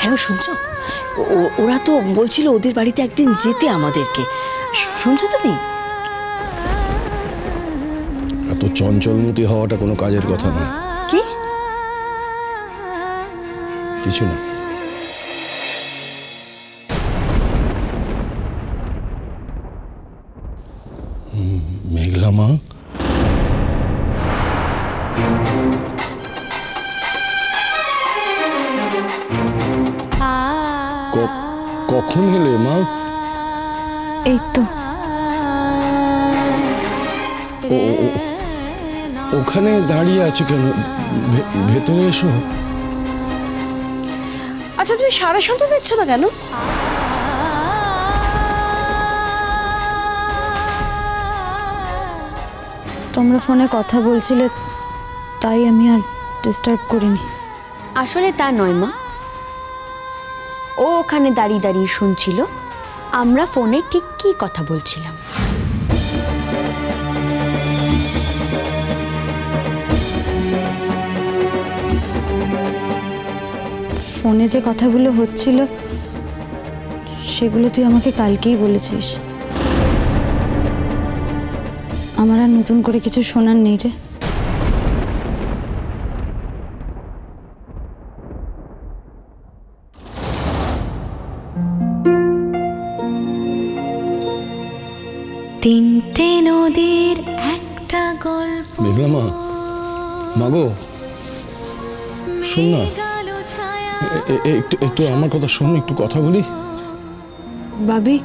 হ্যাঁ গো, শুনছো? ওরা তো বলছিল ওদের বাড়িতে একদিন যেতে আমাদেরকে। শুনছো তুমি? এত চঞ্চলমতি হওয়াটা কোনো কাজের কথা নয়। কি? কিছু না। মেঘলা মা, কখন এলে মা? এই তো ওখানে দাঁড়িয়ে আছো কেন? ভেতরে এসো। আচ্ছা, তুমি সারা শব্দ দিচ্ছ না কেন? তোমরা ফোনে কথা বলছিলে, তাই আমি আর ডিস্টার্ব করিনি। আসলে তা নয় মা, ও ওখানে দাঁড়িয়ে দাঁড়িয়ে শুনছিল আমরা ফোনে ঠিক কী কথা বলছিলাম। ফোনে যে কথাগুলো হচ্ছিল সেগুলো তুই আমাকে কালকেই বলেছিস। আমার আর নতুন করে কিছু শোনার নেই রে। তিনটে নদীর একটা গল্প। মেঘলা মা, মাগো শোন না, একটু আমার কথা শোন, একটু কথা বলি। ভাবি,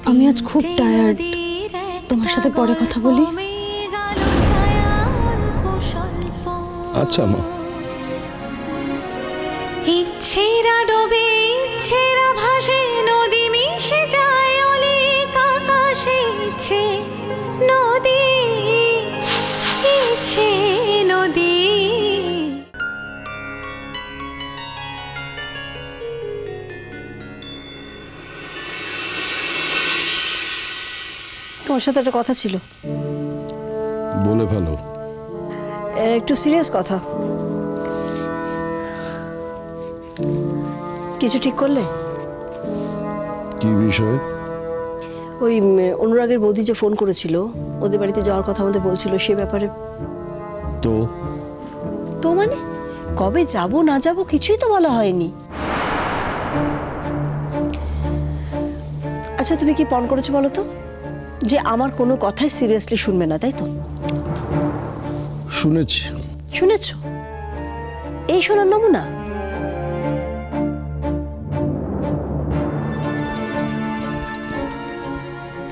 আমি আজ খুব টায়ার্ড, তোমার সাথে পরে কথা বলি। আচ্ছা মা। ইচ্ছেরা ডোবে ইচ্ছেরা ভাসে, নদী মিশে যায় অলিক আকাশে। ইচ্ছে নদী, ইচ্ছে নদী। তোমার সাথে একটা কথা ছিল। বলে ফেলো। একটু সিরিয়াস কথা। কিছু ঠিক করলে? কি বিষয়? ওই অনুরাগের বৌদি যে ফোন করেছিল, ওদের বাড়িতে যাওয়ার কথা আমাদের বলছিল, সে ব্যাপারে। তো তো মানে কবে যাব না যাব কিছুই তো বলা হয়নি। আচ্ছা, তুমি কি পণ করেছো বলো তো, যে আমার কোনো কথাই সিরিয়াসলি শুনবে না, তাই তো? শুনেছি। শুনেছ? এই শোনার নমুনা।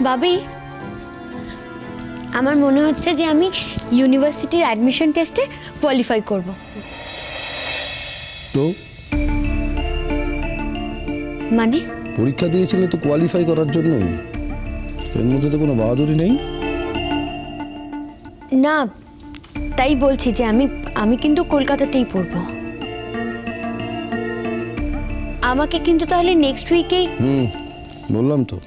বাবি, আমার মনে হচ্ছে যে আমি ইউনিভার্সিটির অ্যাডমিশন টেস্টে কোয়ালিফাই করব। তো মানে? পরীক্ষা দিয়েছিলে তো কোয়ালিফাই করার জন্যই, এর মধ্যে তো কোনো বাহাদুরি নেই। না, তাই বলছি যে আমি কিন্তু কলকাতাতেই পড়ব। আমাকে কিন্তু তাহলে নেক্সট উইকেই। বললাম তো।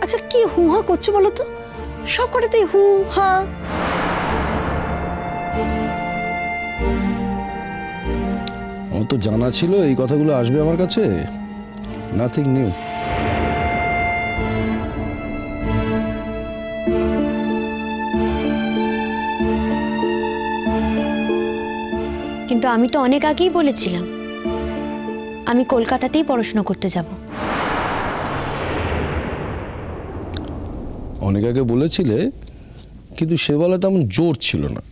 আচ্ছা, কি হু হা করছো বলো তো? সব কটাতেই হু হা। আমার তো জানা ছিল এই কথাগুলো আসবে আমার কাছে। Nothing new. কিন্তু আমি তো অনেক আগেই বলেছিলাম আমি কলকাতাতেই পড়াশোনা করতে যাব। অনেক আগে বলেছিলে, কিন্তু সে বলা তেমন জোর ছিল না।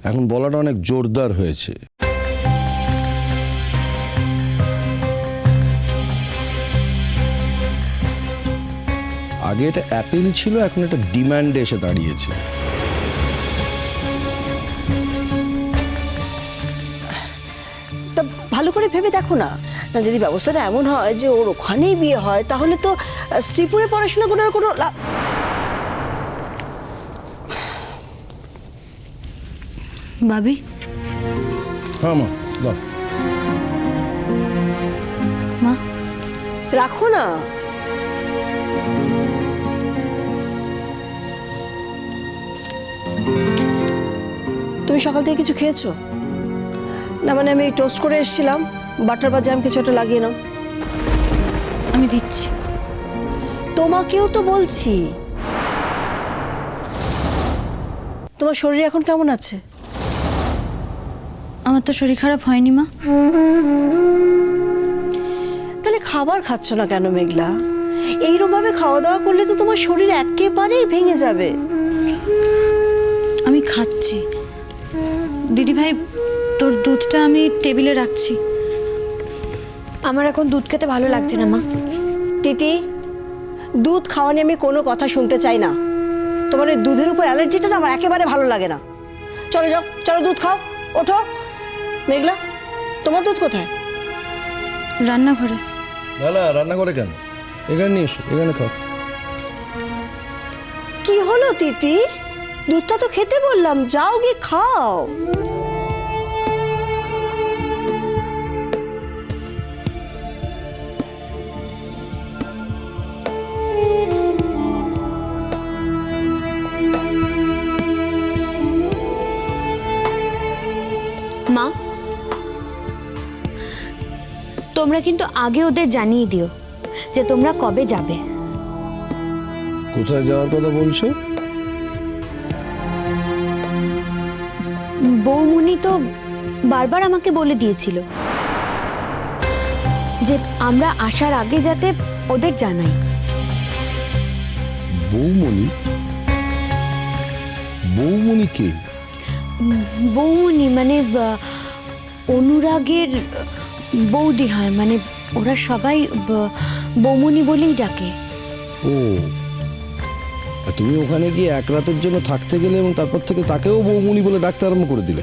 এখন বলাটা অনেক জোরদার হয়েছে। আগে এটা অ্যাপিল ছিল, এখন এটা ডিমান্ডে এসে দাঁড়িয়েছে। তা ভালো করে ভেবে দেখো না, যদি ব্যবস্থাটা এমন হয় যে ওর ওখানেই বিয়ে হয়, তাহলে তো শ্রীপুরে পড়াশোনা করার কোনো ভাবি, হ্যাঁ মা, দাও। মা, রাখো না। তুমি সকাল থেকে কিছু খেয়েছো? না মানে আমি টোস্ট করে এসেছিলাম, বাটার বা জ্যাম কিছু একটা লাগিয়ে নাও। আমি দিচ্ছি। তোমাকেও তো বলছি। তোমার শরীর এখন কেমন আছে? আমার তো শরীর খারাপ হয়নি মা। তাহলে খাবার খাচ্ছ না কেন মেঘলা? এইরকম ভাবে খাওয়া দাওয়া করলে তো তোমার শরীর একেবারেই ভেঙে যাবে। আমি খাচ্ছি। দিদি ভাই, তোর দুধটা আমি টেবিলে রাখছি। আমার এখন দুধ খেতে ভালো লাগছে না মা। তিতি, দুধ খাওয়া নিয়ে আমি কোনো কথা শুনতে চাই না। তোমার এই দুধের উপর অ্যালার্জিটা না আমার একেবারে ভালো লাগে না। চলে যাও, চলো দুধ খাও। ওঠো। মেঘলা, তোমার দুধ কোথায়? রান্নাঘরে। না না, রান্না করে কেন? এখানে নিয়ে এসো, এখানে খাও। কি হলো তিতি? দুধটা তো খেতে বললাম, যাও গিয়ে খাও। মা, তোমরা কিন্তু আগে ওদের জানিয়ে দিও যে তোমরা কবে যাবে। কোথায় যাওয়ার কথা বলছো? বৌমনি তো বারবার আমাকে বলে দিয়েছিল যে আমরা আসার আগে যাতে ওদের জানাই। বৌমনি? বৌমনি কে? বৌমনি মানে অনুরাগের বৌদি হয়, মানে ওরা সবাই বৌমনি বলেই ডাকে। ও, আর তুমি ওখানে গিয়ে এক রাতের জন্য থাকতে গেলে এবং তারপর থেকে তাকেও বৌমনি বলে ডাকতে আরম্ভ করে দিলে।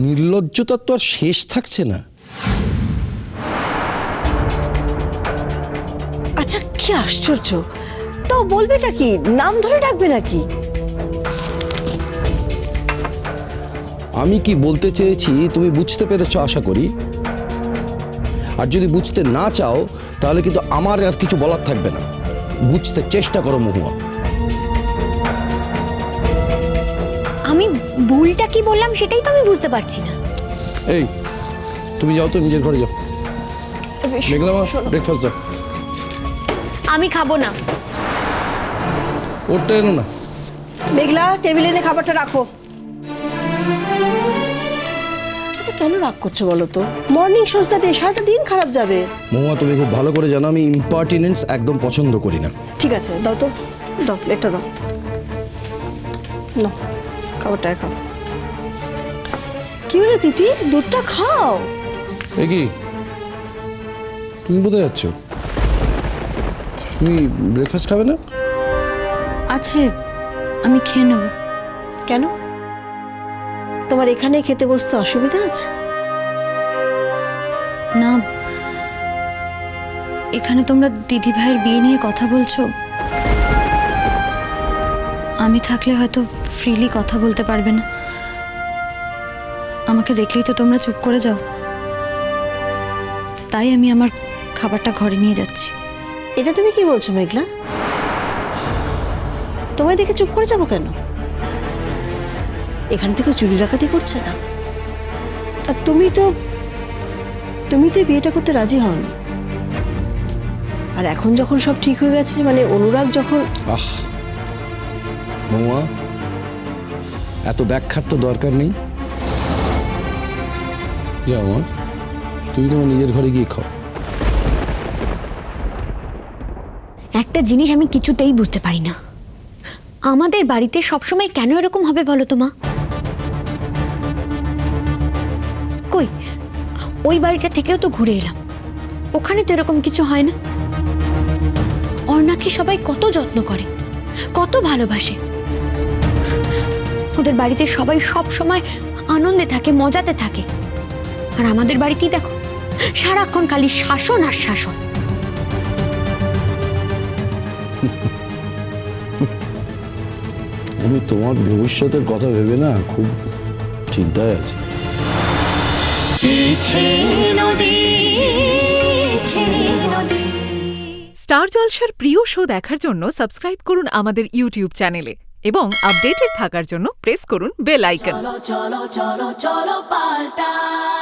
নির্লজ্জতার তো আর শেষ থাকছে না। আচ্ছা, কি আশ্চর্য! তাও বলবেটা কি? নাম ধরে ডাকবে নাকি? আমি কি বলতে চেয়েছি তুমি বুঝতে পেরেছো আশা করি। আর যদি বুঝতে না চাও তাহলে কিন্তু আমার আর কিছু বলার থাকবে না। বুঝতে চেষ্টা করো মহুয়া। আমি ভুলটা কি বললাম সেটাই তো আমি বুঝতে পারছি না। এই, তুমি যাও তো, নিজের ঘরে যাও। মেঘলা মা, শোনো। ব্রেকফাস্ট দাও। আমি খাবো না। করতে এনো না। মেঘলা, টেবিলে এনে খাবারটা রাখো। আচ্ছা, কেন রাগ করছো বলো তো? মর্নিং শোজ দ্য ডে, সারাটা দিন খারাপ যাবে। মহুয়া, তুমি খুব ভালো করে জানো আমি ইম্পার্টিনেন্স একদম পছন্দ করি না। ঠিক আছে, দাও তো, দাও প্লেটটা দাও। না, খাবারটা খাও। কি হলো তিতি? দুধটা খাও। এ কি, তুমি কোথায় যাচ্ছ? তুমি ব্রেকফাস্ট খাবে না? আছে, আমি খেয়ে নেব। কেন? তোমার এখানে খেতে বসতে অসুবিধা আছে? না, এখানে তোমরা দিদি ভাইয়ের বিয়ে নিয়ে কথা বলছো। আমি থাকলে হয়তো ফ্রিলি কথা বলতে পারবে না। আমাকে দেখলেই তো তোমরা চুপ করে যাও। তাই আমি আমার খাবারটা ঘরে নিয়ে যাচ্ছি। এটা তুমি কি বলছো মেঘলা? তোমায় দেখে চুপ করে যাবো কেন? এখান থেকে চুরি ডাকাতি করছে না। আর তুমি তো এই বিয়েটা করতে রাজি হওনি। আর এখন যখন সব ঠিক হয়ে গেছে, মানে অনুরাগ যখন... আহ মহুয়া, এত ব্যাখ্যার তো দরকার নেই। যাও মা, তুমি তোমার নিজের ঘরে গিয়ে খাও। একটা জিনিস আমি কিছুতেই বুঝতে পারি না, আমাদের বাড়িতে সবসময় কেন এরকম হবে বলো তো মা? কই, ওই বাড়িটা থেকেও তো ঘুরে এলাম, ওখানে তো এরকম কিছু হয় না। অর্ণাকে সবাই কত যত্ন করে, কত ভালোবাসে। ওদের বাড়িতে সবাই সব সময় আনন্দে থাকে, মজাতে থাকে। আর আমাদের বাড়িতেই দেখো, সারাক্ষণ খালি শাসন আর শাসন। আমি তোমার ভবিষ্যতের কথা ভেবে না খুব চিন্তায় আছি। স্টার জলসার প্রিয় শো দেখার জন্য সাবস্ক্রাইব করুন আমাদের ইউটিউব চ্যানেলে এবং আপডেটেড থাকার জন্য প্রেস করুন বেল আইকন। চলো চলো চলো চলো পাল্টাই।